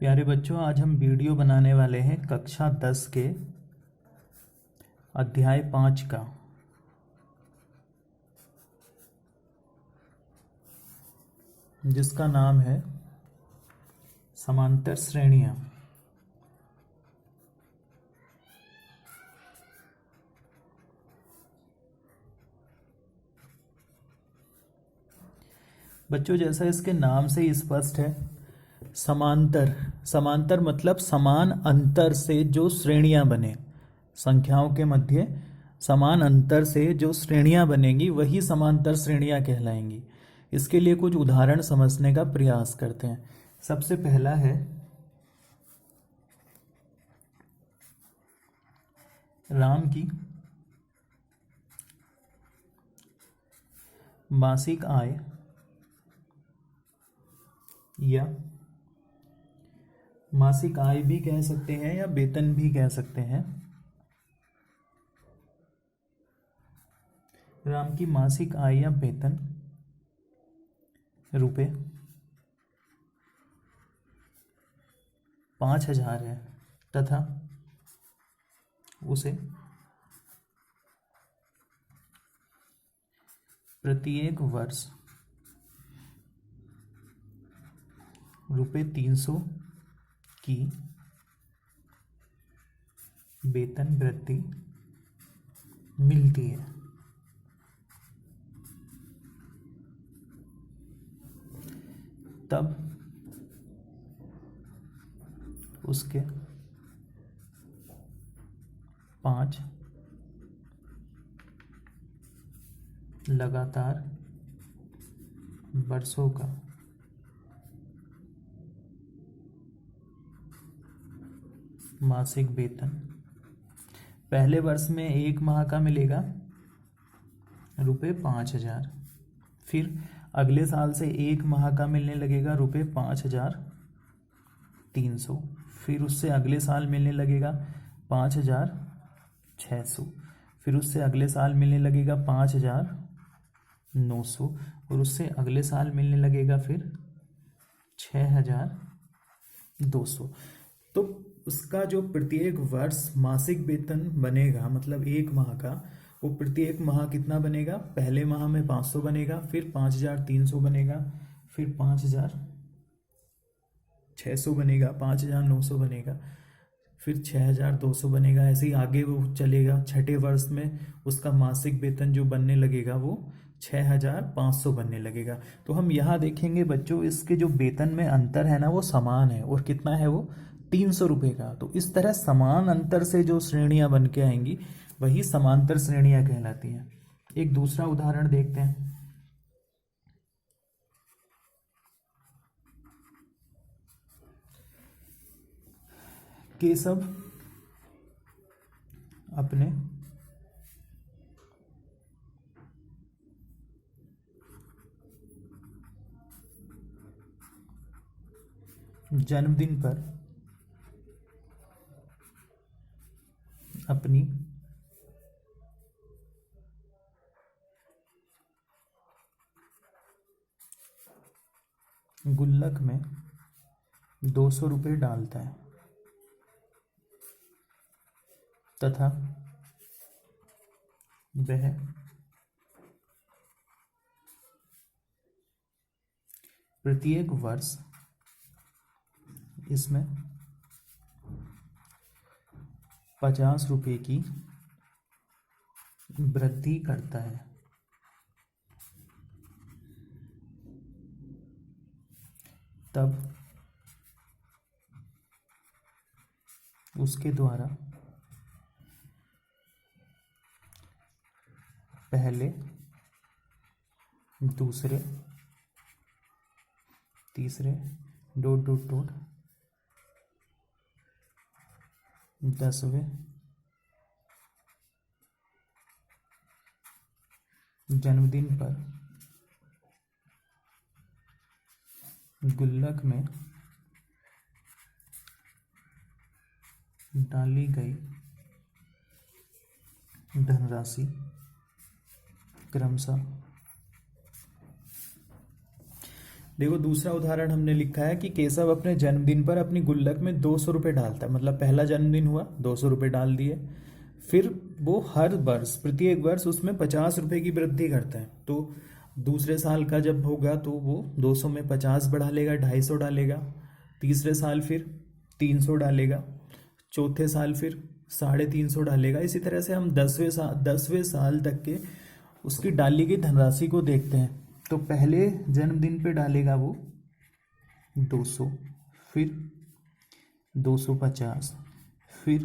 प्यारे बच्चों, आज हम वीडियो बनाने वाले हैं कक्षा 10 के अध्याय 5 का। जिसका नाम है समांतर श्रेणियां। बच्चों, जैसा इसके नाम से ही स्पष्ट है, समांतर समांतर मतलब समान अंतर से जो श्रेणियां बने, संख्याओं के मध्य समान अंतर से जो श्रेणियां बनेंगी वही समांतर श्रेणियां कहलाएंगी। इसके लिए कुछ उदाहरण समझने का प्रयास करते हैं। सबसे पहला है राम की मासिक आय या मासिक आय भी कह सकते हैं या वेतन भी कह सकते हैं। राम की मासिक आय या वेतन रुपये 5,000 है तथा उसे प्रत्येक वर्ष ₹300 की वेतन वृद्धि मिलती है। तब उसके 5 लगातार वर्षों का मासिक वेतन पहले वर्ष में 1 माह का मिलेगा ₹5,000। फिर अगले साल से 1 माह का मिलने लगेगा ₹5,300। फिर उससे अगले साल मिलने लगेगा 5,600। फिर उससे अगले साल मिलने लगेगा 5,900 और उससे अगले साल मिलने लगेगा फिर 6,200। तो उसका जो प्रत्येक वर्ष मासिक वेतन बनेगा, मतलब 1 माह का, वो प्रत्येक माह कितना बनेगा? पहले माह में 500 बनेगा, फिर 5,300 बनेगा, फिर 5,600 बनेगा, 5,900 बनेगा, फिर 6,200 बनेगा। ऐसे ही आगे वो चलेगा। छठे वर्ष में उसका मासिक वेतन जो बनने लगेगा वो 6,500 बनने लगेगा। तो हम यहाँ देखेंगे बच्चों, इसके जो वेतन में अंतर है ना, वो समान है। और कितना है वो? 300 रुपये का। तो इस तरह समान अंतर से जो श्रेणियां बन के आएंगी वही समांतर श्रेणियां कहलाती हैं। एक दूसरा उदाहरण देखते हैं। केशव अपने जन्मदिन पर अपनी गुल्लक में 200 रुपये डालता है तथा वह प्रत्येक वर्ष इसमें 50 रुपये की वृद्धि करता है। तब उसके द्वारा पहले, दूसरे, तीसरे ... 10वें जन्मदिन पर गुल्लक में डाली गई धनराशि क्रमशः देखो दूसरा उदाहरण हमने लिखा है कि केशव अपने जन्मदिन पर अपनी गुल्लक में 200 रुपये डालता है, मतलब पहला जन्मदिन हुआ 200 रुपये डाल दिए, फिर वो हर वर्ष प्रत्येक वर्ष उसमें 50 रुपये की वृद्धि करता है। तो दूसरे साल का जब होगा तो वो 200 में 50 बढ़ा लेगा, 250 डालेगा, तीसरे साल फिर 300 डालेगा, चौथे साल फिर 350 डालेगा। इसी तरह से हम 10वें साल तक के उसकी डाली गई धनराशि को देखते हैं। तो पहले जन्मदिन पे डालेगा वो 200, फिर 250, फिर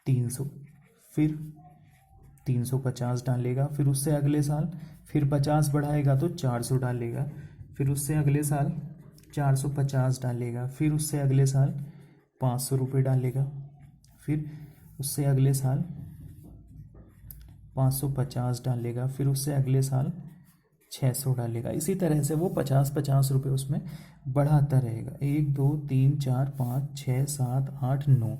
300, फिर 350 डालेगा, फिर उससे अगले साल फिर 50 बढ़ाएगा तो 400 डालेगा, फिर उससे अगले साल 450 डालेगा, फिर उससे अगले साल 500 रुपये डालेगा, फिर उससे अगले साल 550 डालेगा, फिर उससे अगले साल 600 डालेगा। इसी तरह से वो 50-50 रुपये उसमें बढ़ाता रहेगा। 1 2 3 4 5 6 7 8 9,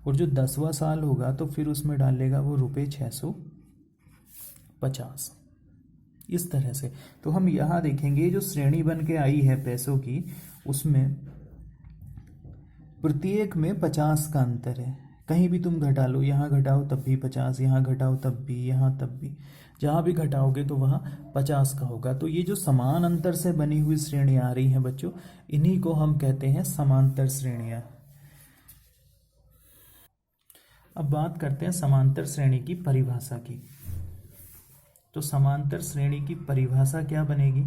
और जो 10वां साल होगा तो फिर उसमें डालेगा वो रुपये 650। इस तरह से तो हम यहाँ देखेंगे जो श्रेणी बन के आई है पैसों की, उसमें प्रत्येक में 50 का अंतर है। कहीं भी तुम घटा लो, यहाँ घटाओ तब भी 50, यहाँ घटाओ तब भी, यहाँ तब भी, जहाँ भी घटाओगे तो वहाँ 50 का होगा। तो ये जो समान अंतर से बनी हुई श्रेणियाँ आ रही हैं बच्चों, इन्हीं को हम कहते हैं समांतर श्रेणियाँ। अब बात करते हैं समांतर श्रेणी की परिभाषा की। तो समांतर श्रेणी की परिभाषा क्या बनेगी?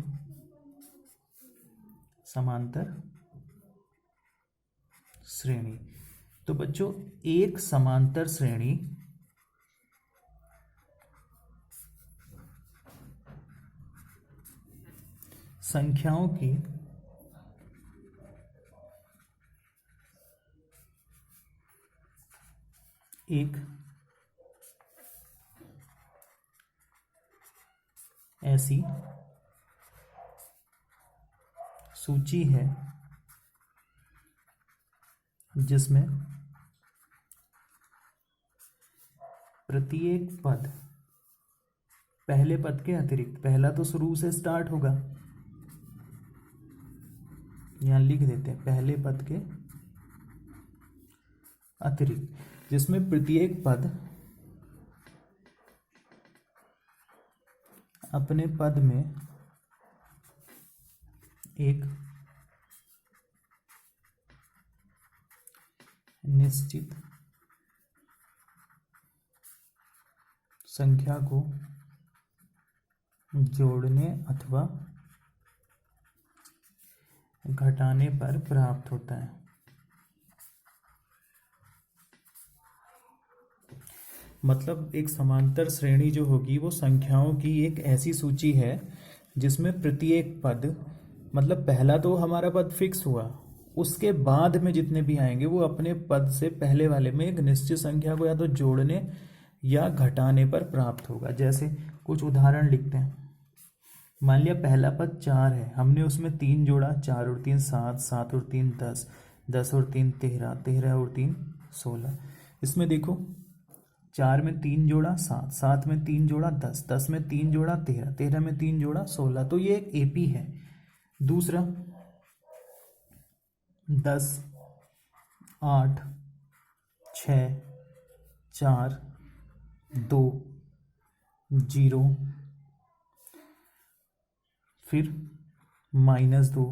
समांतर श्रेणी। तो बच्चों एक समांतर श्रेणी संख्याओं की एक ऐसी सूची है जिसमें प्रत्येक पद पहले पद के अतिरिक्त, पहला तो शुरू से स्टार्ट होगा, यहां लिख देते हैं पहले पद के अतिरिक्त, जिसमें प्रत्येक पद अपने पद में एक निश्चित संख्या को जोड़ने अथवा घटाने पर प्राप्त होता है। मतलब एक समांतर श्रेणी जो होगी वो संख्याओं की एक ऐसी सूची है जिसमें प्रत्येक पद, मतलब पहला तो हमारा पद फिक्स हुआ, उसके बाद में जितने भी आएंगे वो अपने पद से पहले वाले में एक निश्चित संख्या को या तो जोड़ने या घटाने पर प्राप्त होगा। जैसे कुछ उदाहरण लिखते हैं। मान लिया पहला पद 4 है, हमने उसमें 3 जोड़ा, 4 और 3 7, 7 और 3 10, 10 और 3 13, 13 और 3 16। इसमें देखो 4 में 3 जोड़ा 7, 7 में 3 जोड़ा 10, 10 में 3 जोड़ा 13, 13 में 3 जोड़ा 16। तो ये एक एपी है। दूसरा 10 8 6 4 2 0, फिर -2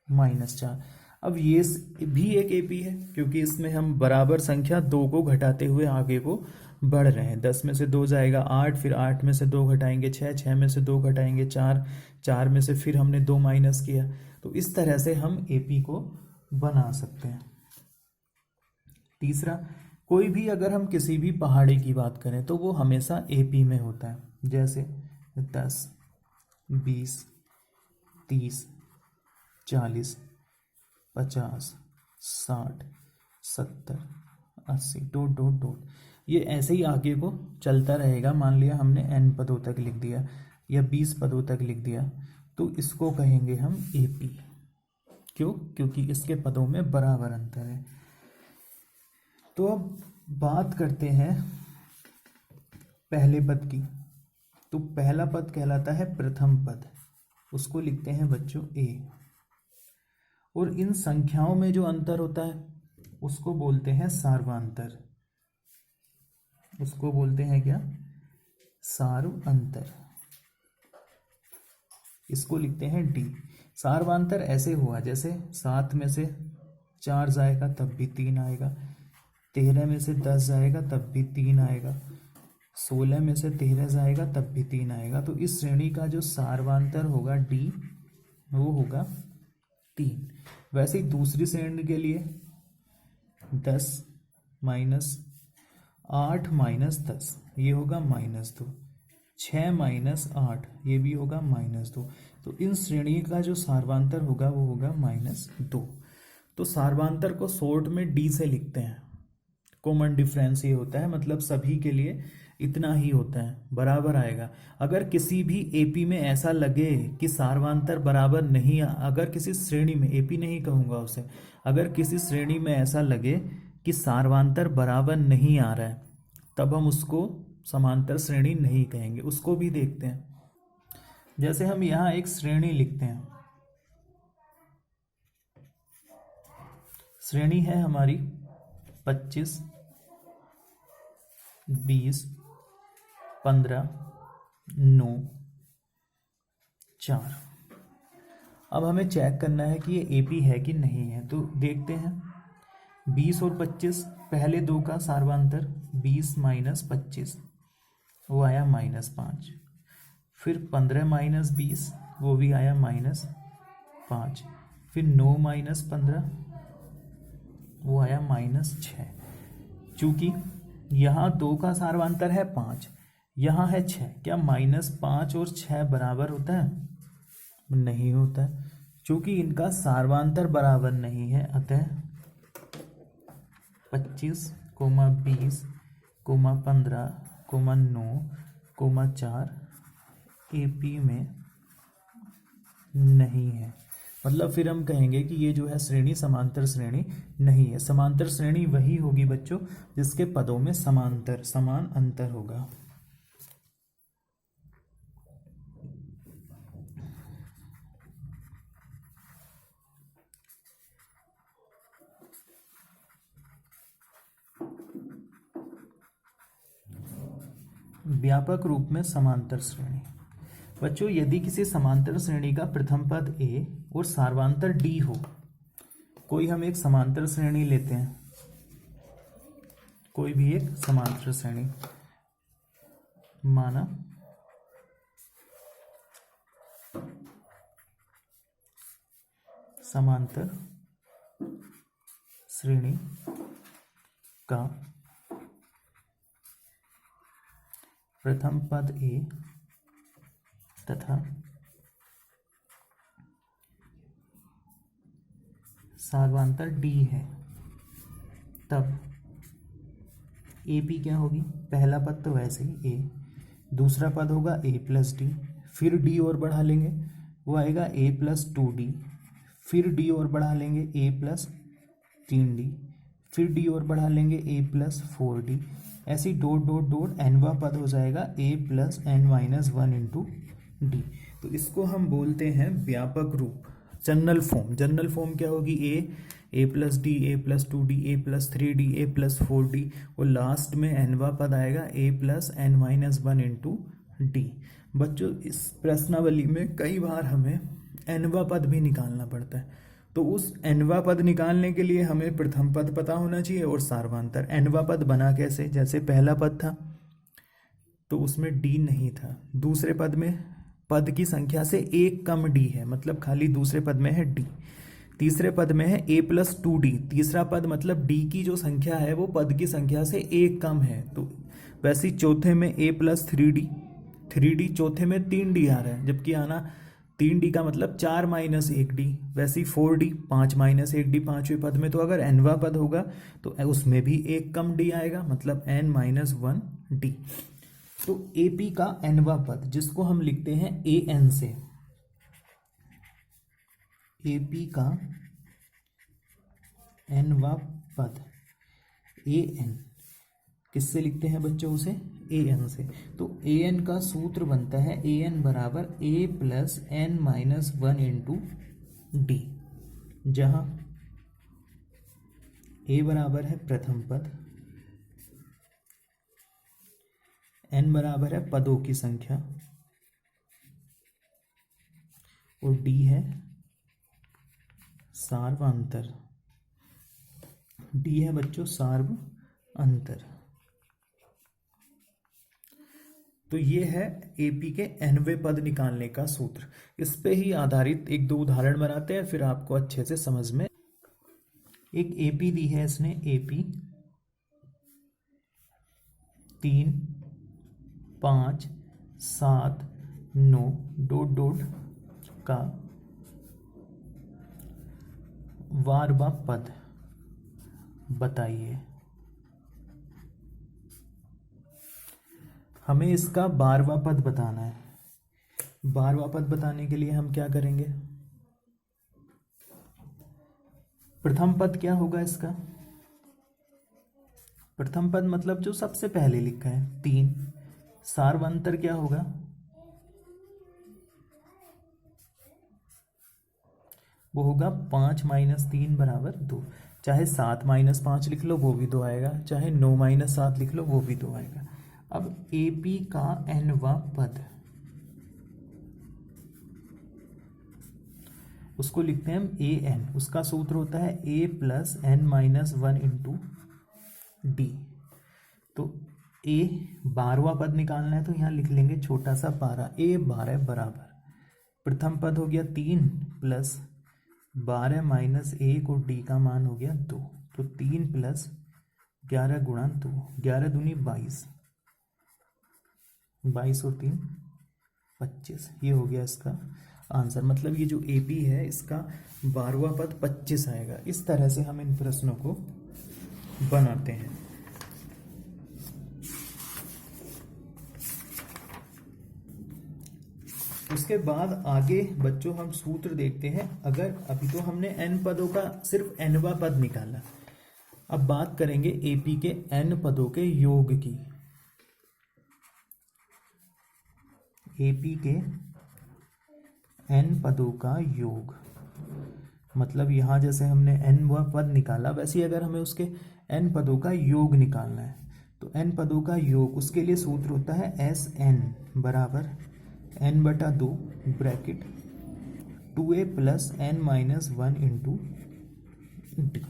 -4। अब ये भी एक एपी है क्योंकि इसमें हम बराबर संख्या 2 को घटाते हुए आगे को बढ़ रहे हैं। 10 में से 2 जाएगा 8, फिर 8 में से 2 घटाएंगे 6, 6 में से 2 घटाएंगे 4, 4 में से फिर हमने 2 माइनस किया। तो इस तरह से हम एपी को बना सकते हैं। तीसरा, कोई भी अगर हम किसी भी पहाड़ी की बात करें तो वो हमेशा एपी में होता है। जैसे 10 20 30 40 50 60 70 80 डॉट डॉट डॉट, ये ऐसे ही आगे को चलता रहेगा। मान लिया हमने n पदों तक लिख दिया या 20 पदों तक लिख दिया, तो इसको कहेंगे हम एपी। क्यों? क्योंकि इसके पदों में बराबर अंतर है। तो अब बात करते हैं पहले पद की। तो पहला पद कहलाता है प्रथम पद, उसको लिखते हैं बच्चों ए। और इन संख्याओं में जो अंतर होता है उसको बोलते हैं सार्वांतर। उसको बोलते हैं क्या? सार्वांतर। इसको लिखते हैं डी। सार्वांतर ऐसे हुआ जैसे 7 में से 4 जाएगा तब भी 3 आएगा, 13 में से 10 जाएगा तब भी 3 आएगा, 16 में से 13 जाएगा तब भी 3 आएगा। तो इस श्रेणी का जो सार्वांतर होगा डी वो होगा 3। वैसे ही दूसरी श्रेणी के लिए 10 माइनस 8 माइनस 10 ये होगा -2, 6 माइनस 8 ये भी होगा -2। तो इन श्रेणी का जो सार्वांतर होगा वो होगा -2। तो सार्वांतर को शॉर्ट में डी से लिखते हैं। कॉमन डिफरेंस ये होता है, मतलब सभी के लिए इतना ही होता है, बराबर आएगा। अगर किसी भी एपी में ऐसा लगे कि सार्वांतर बराबर नहीं, अगर किसी श्रेणी में, एपी नहीं कहूँगा उसे, अगर किसी श्रेणी में ऐसा लगे कि सार्वांतर बराबर नहीं आ रहा है तब हम उसको समांतर श्रेणी नहीं कहेंगे। उसको भी देखते हैं। जैसे हम यहाँ एक श्रेणी लिखते हैं, श्रेणी है हमारी 25, 20, 15, 9, 4। अब हमें चेक करना है कि ये एपी है कि नहीं है। तो देखते हैं 20 और 25, पहले दो का सार्वांतर 20 माइनस 25 वो आया -5। फिर 15 माइनस 20 वो भी आया -5। फिर 9 माइनस 15 वो आया -6। चूंकि यहाँ 2 का सार्वांतर है 5, यहाँ है 6, क्या -5 और 6 बराबर होता है? नहीं होता है। चूंकि इनका सार्वांतर बराबर नहीं है, अतः 25, 20, 15, 9, 4 एपी में नहीं है। मतलब फिर हम कहेंगे कि ये जो है श्रेणी समांतर श्रेणी नहीं है। समांतर श्रेणी वही होगी बच्चों जिसके पदों में समान अंतर होगा। व्यापक रूप में समांतर श्रेणी। बच्चों यदि किसी समांतर श्रेणी का प्रथम पद ए और सार्वांतर डी हो, कोई हम एक समांतर श्रेणी लेते हैं, कोई भी एक समांतर श्रेणी माना समांतर श्रेणी का प्रथम पद ए तथा सार्वांतर डी है, तब ए पी क्या होगी? पहला पद तो वैसे ही ए, दूसरा पद होगा ए प्लस डी, फिर डी और बढ़ा लेंगे वो आएगा ए प्लस 2d, फिर डी और बढ़ा लेंगे ए प्लस 3d, फिर डी और बढ़ा लेंगे ए प्लस 4d, ऐसे डॉट डॉट डॉट एनवा पद हो जाएगा a plus n minus 1 into d. तो इसको हम बोलते हैं व्यापक रूप, जनरल फॉर्म। जनरल फॉर्म क्या होगी? A plus d, a plus 2d, a plus 3d, a plus 4d और लास्ट में एनवा पद आएगा a plus n minus 1 into d. बच्चों इस प्रश्नावली में कई बार हमें एनवा पद भी निकालना पड़ता है, तो उस एनवा पद निकालने के लिए हमें प्रथम पद पता होना चाहिए और सार्वांतर। एनवा पद बना कैसे? जैसे पहला पद था तो उसमें डी नहीं था, दूसरे पद में पद की संख्या से एक कम डी है, मतलब खाली दूसरे पद में है डी, तीसरे पद में है ए प्लस 2d, तीसरा पद मतलब डी की जो संख्या है वो पद की संख्या से एक कम है। तो वैसे ही चौथे में ए प्लस 3d, चौथे में 3d आ रहा है, जबकि आना 3d का मतलब 4 माइनस 1d, वैसे ही 4d 5 माइनस 1d पांचवें पद में। तो अगर एनवा पद होगा तो उसमें भी एक कम डी आएगा, मतलब n माइनस 1d। तो एपी का एनवा पद जिसको हम लिखते हैं ए एन से, एपी का एनवा पद ए एन किससे लिखते हैं बच्चों? उसे ए एन से। तो ए एन का सूत्र बनता है ए एन बराबर a plus n minus one into d, जहाँ ए बराबर है प्रथम पद, एन बराबर है पदों की संख्या और डी है सार्व अंतर। डी है बच्चों सार्व अंतर। तो ये है एपी के nवें पद निकालने का सूत्र। इस पे ही आधारित एक दो उदाहरण बनाते हैं, फिर आपको अच्छे से समझ में। एक एपी दी है इसने, एपी 3, 5, 7, 9 डॉट डॉट का वारवा पद बताइए। हमें इसका 12वां पद बताना है। 12वां पद बताने के लिए हम क्या करेंगे? प्रथम पद क्या होगा इसका? प्रथम पद मतलब जो सबसे पहले लिखा है 3। सार्वंतर क्या होगा? वो होगा 5 माइनस 3 बराबर 2। चाहे 7 माइनस 5 लिख लो वो भी 2 आएगा, चाहे 9 माइनस 7 लिख लो वो भी 2 आएगा। अब एपी का nवां पद, उसको लिखते हैं हम ए एन। उसका सूत्र होता है a plus n minus one into d. तो ए 12वां पद निकालना है तो यहाँ लिख लेंगे छोटा सा 12। ए 12 बराबर प्रथम पद हो गया 3 प्लस 12 माइनस 1 और डी का मान हो गया 2। तो 3 प्लस 11 गुणा 2, 11 दूनी 22, 22 और 3 25। ये हो गया इसका आंसर। मतलब ये जो एपी है इसका 12वां पद 25 आएगा। इस तरह से हम इन प्रश्नों को बनाते हैं। उसके बाद आगे बच्चों हम सूत्र देखते हैं। अगर अभी तो हमने n पदों का सिर्फ nवां पद निकाला, अब बात करेंगे एपी के n पदों के योग की। एपी के n पदों का योग मतलब यहां जैसे हमने nवां पद निकाला, वैसे ही अगर हमें उसके n पदों का योग निकालना है तो n पदों का योग, उसके लिए सूत्र होता है एस एन बराबर n/2 bracket 2a plus n minus 1 into d.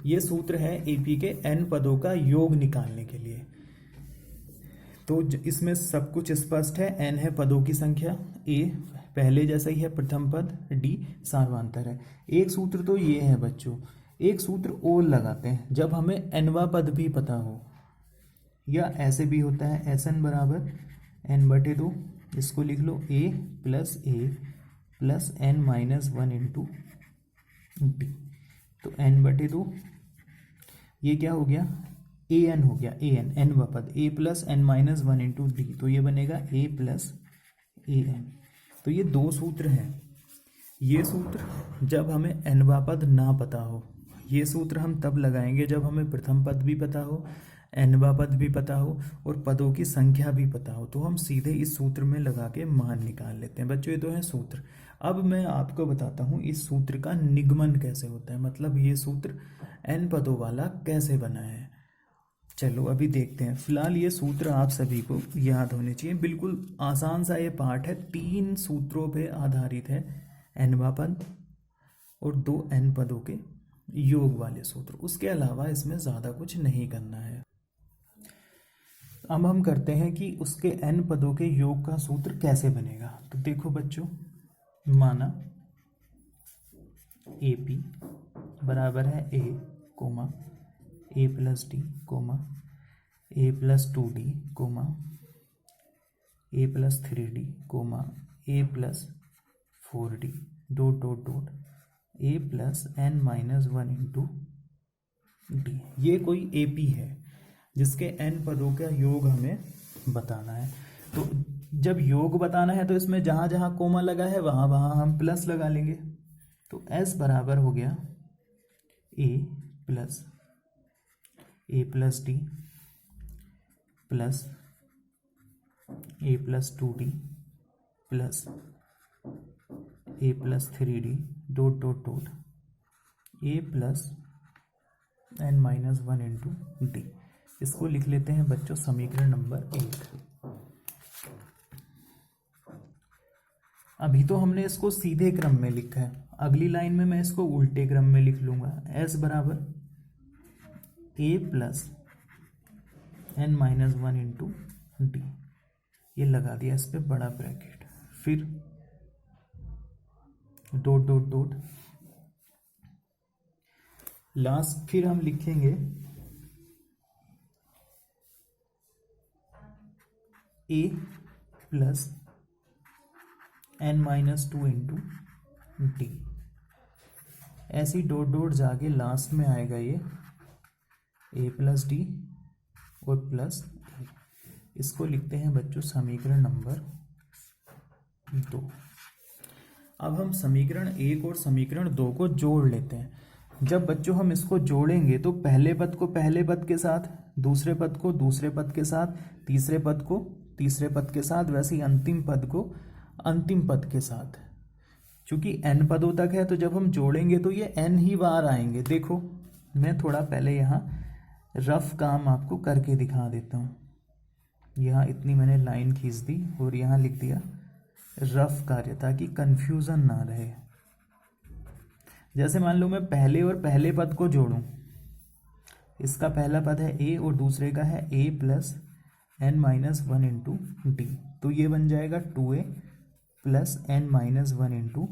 ये सूत्र है एपी के n पदों का योग निकालने के लिए। तो इसमें सब कुछ स्पष्ट है। n है पदों की संख्या, a पहले जैसा ही है प्रथम पद, d सार्वंतर है। एक सूत्र तो ये है बच्चों। एक सूत्र और लगाते हैं जब हमें nवां पद भी पता हो, या ऐसे भी होता है एस एन बराबर n/2। इसको लिख लो a plus n minus 1 into d. तो n/2 ये क्या हो गया? ए एन हो गया। ए एन nवां पद a plus n minus 1 into d, तो ये बनेगा a प्लस ए एन। तो ये दो सूत्र हैं। ये सूत्र जब हमें nवां पद ना पता हो, ये सूत्र हम तब लगाएंगे जब हमें प्रथम पद भी पता हो, nवां पद भी पता हो और पदों की संख्या भी पता हो। तो हम सीधे इस सूत्र में लगा के मान निकाल लेते हैं। बच्चों ये तो है सूत्र। अब मैं आपको बताता हूँ इस सूत्र का निगमन कैसे होता है, मतलब ये सूत्र n पदों वाला कैसे बना है। चलो अभी देखते हैं। फिलहाल ये सूत्र आप सभी को याद होने चाहिए। बिल्कुल आसान सा ये पाठ है। 3 सूत्रों पे आधारित है, nवां पद और 2 n पदों के योग वाले सूत्र। उसके अलावा इसमें ज़्यादा कुछ नहीं करना है। अब हम करते हैं कि उसके n पदों के योग का सूत्र कैसे बनेगा। तो देखो बच्चों, माना AP बराबर है a comma a plus d comma a plus 2d comma a plus 3d comma a plus 4d dot dot dot a plus n minus 1 into d. ये कोई AP है जिसके n पदों का योग हमें बताना है। तो जब योग बताना है तो इसमें जहाँ जहाँ कोमा लगा है वहाँ वहाँ हम प्लस लगा लेंगे। तो s बराबर हो गया a plus d plus A plus 2d plus A plus 3d dot dot dot A plus n minus 1 into D. इसको लिख लेते हैं बच्चों समीकरण नंबर 1। अभी तो हमने इसको सीधे क्रम में लिखा है, अगली लाइन में मैं इसको उल्टे क्रम में लिख लूंगा। s बराबर a plus n minus 1 into d, ये लगा दिया इस पे बड़ा ब्रैकेट, फिर डॉट डॉट डॉट लास्ट, फिर हम लिखेंगे a plus n minus 2 into d. ऐसी डॉट डॉट जाके लास्ट में आएगा ये ए प्लस डी और प्लस ए। इसको लिखते हैं बच्चों समीकरण नंबर 2। अब हम समीकरण 1 और समीकरण 2 को जोड़ लेते हैं। जब बच्चों हम इसको जोड़ेंगे तो पहले पद को पहले पद के साथ, दूसरे पद को दूसरे पद के साथ, तीसरे पद को तीसरे पद के साथ, वैसे ही अंतिम पद को अंतिम पद के साथ। चूंकि n पदों तक है तो जब हम जोड़ेंगे तो ये n ही बार आएंगे। देखो मैं थोड़ा पहले यहाँ रफ काम आपको करके दिखा देता हूँ। यहाँ इतनी मैंने लाइन खींच दी और यहाँ लिख दिया रफ कार्य, ताकि कंफ्यूजन ना रहे। जैसे मान लो मैं पहले और पहले पद को जोड़ूं, इसका पहला पद है a और दूसरे का है a plus n minus 1 into d, तो ये बन जाएगा 2a plus n minus 1 into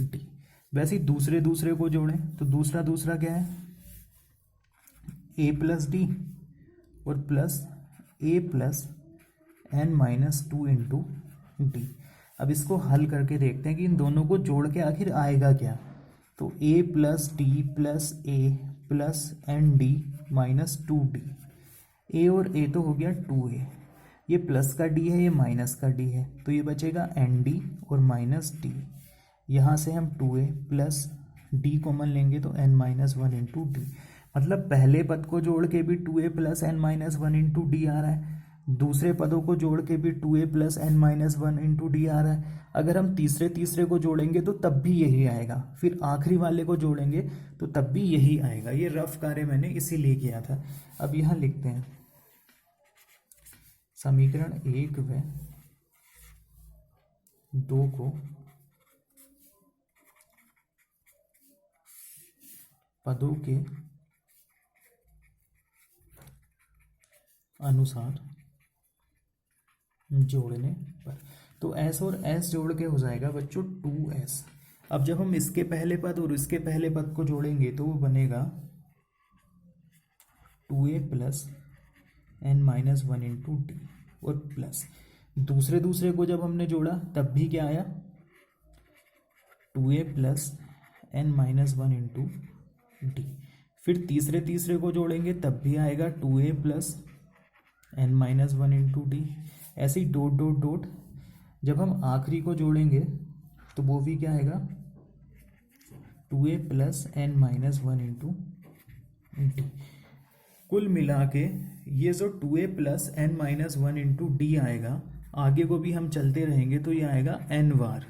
D. वैसे ही दूसरे दूसरे को जोड़ें तो दूसरा दूसरा क्या है a प्लस डी और plus a plus n minus 2 into D. अब इसको हल करके देखते हैं कि इन दोनों को जोड़ के आखिर आएगा क्या। तो a plus d plus a plus n d minus 2d। a और a तो हो गया 2a, ये प्लस का d है, ये माइनस का d है, तो ये बचेगा एन डी और माइनस d। यहाँ से हम 2a प्लस d कॉमन लेंगे तो n माइनस 1 इंटू डी। मतलब पहले पद को जोड़ के भी 2a plus n minus 1 into d आ रहा है, दूसरे पदों को जोड़ के भी 2a plus n minus 1 into d आ रहा है। अगर हम तीसरे तीसरे को जोड़ेंगे तो तब भी यही आएगा, फिर आखिरी वाले को जोड़ेंगे तो तब भी यही आएगा। ये रफ कार्य मैंने इसीलिए किया था। अब यहाँ लिखते हैं समीकरण 1 व 2 को पदों के अनुसार जोड़ने पर, तो s और s जोड़ के हो जाएगा बच्चों 2s। अब जब हम इसके पहले पद और इसके पहले पद को जोड़ेंगे तो वो बनेगा 2a plus n minus 1 into D और प्लस दूसरे दूसरे को जब हमने जोड़ा तब भी क्या आया 2a plus n minus 1 into D. फिर तीसरे तीसरे को जोड़ेंगे तब भी आएगा 2a plus n minus 1 into D. ऐसे ही डॉट डॉट डॉट जब हम आखिरी को जोड़ेंगे तो वो भी क्या आएगा 2a plus n minus 1 into D. कुल मिला के ये जो 2a plus n minus 1 into D आएगा, आगे को भी हम चलते रहेंगे तो ये आएगा n बार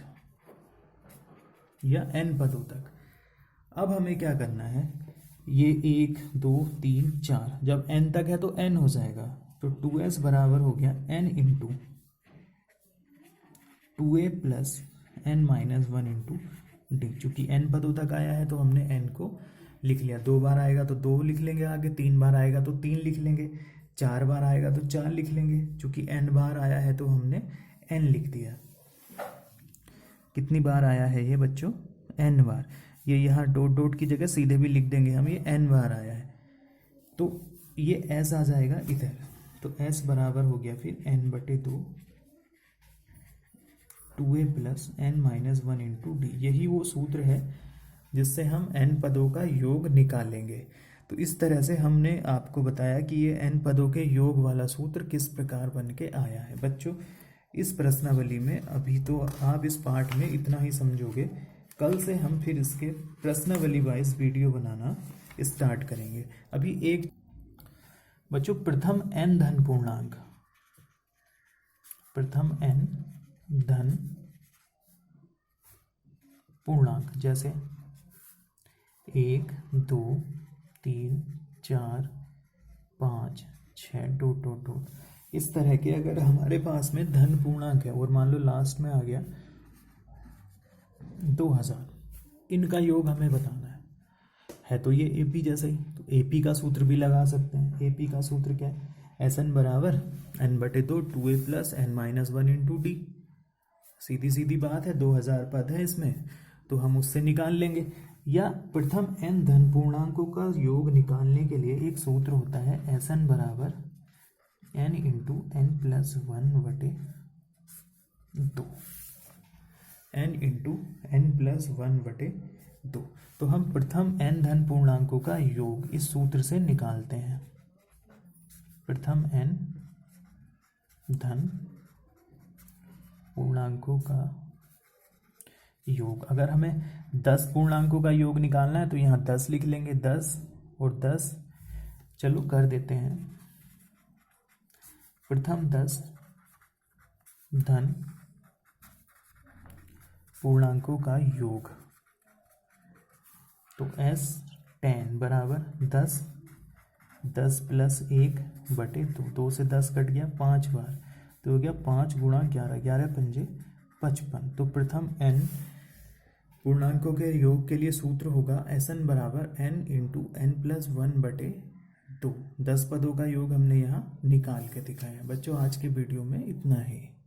या n पदों तक। अब हमें क्या करना है, ये 1 2 3 4, जब n तक है तो n हो जाएगा, तो 2s बराबर हो गया n into 2a plus n minus 1 into D. चूंकि n पदों तक आया है तो हमने n को लिख लिया। 2 बार आएगा तो 2 लिख लेंगे आगे, 3 बार आएगा तो 3 लिख लेंगे, 4 बार आएगा तो 4 लिख लेंगे। चूंकि n बार आया है तो हमने n लिख दिया। कितनी बार आया है ये बच्चों, n बार। ये यहाँ डॉट डॉट की जगह सीधे भी लिख देंगे हम, ये n बार आया है तो ये s आ जाएगा इधर। तो s बराबर हो गया फिर n बटे 2 2a plus n minus 1 into D. यही वो सूत्र है जिससे हम n पदों का योग निकालेंगे। तो इस तरह से हमने आपको बताया कि ये n पदों के योग वाला सूत्र किस प्रकार बन के आया है। बच्चों इस प्रश्नावली में अभी तो आप इस पाठ में इतना ही समझोगे, कल से हम फिर इसके प्रश्नावली वाइज वीडियो बनाना स्टार्ट करेंगे। अभी एक बच्चों प्रथम n धन पूर्णांक, प्रथम n धन पूर्णांक, जैसे 1 2 3 4 5 6 डॉट डॉट डॉट, इस तरह के अगर हमारे पास में धन पूर्णांक है और मान लो लास्ट में आ गया 2000, इनका योग हमें बताना है तो ये एपी जैसा ही, तो एपी का सूत्र भी लगा सकते हैं। एपी का सूत्र क्या है, एस एन बराबर n/2 2a + n-1 into D. सीधी सीधी बात है, 2000 पद है इसमें, तो हम उससे निकाल लेंगे। या प्रथम n धन पूर्णांकों का योग निकालने के लिए एक सूत्र होता है, एस एन बराबर n into n+1/2, n into n+1/2। तो हम प्रथम n धन पूर्णांकों का योग इस सूत्र से निकालते हैं। प्रथम n धन पूर्णांकों का योग, अगर हमें 10 पूर्णांकों का योग निकालना है तो यहाँ 10 लिख लेंगे, 10 और 10, चलो कर देते हैं। प्रथम 10 धन पूर्णांकों का योग, तो S10 बराबर 10, 10 + 1/2, 2 से 10 कट गया 5 बार, तो हो गया 5 × 11, 11 पंजे 55। तो प्रथम n पूर्णांकों के योग के लिए सूत्र होगा Sn बराबर n इंटू n+1/2। 10 पदों का योग हमने यहाँ निकाल के दिखाया। बच्चों आज के वीडियो में इतना ही।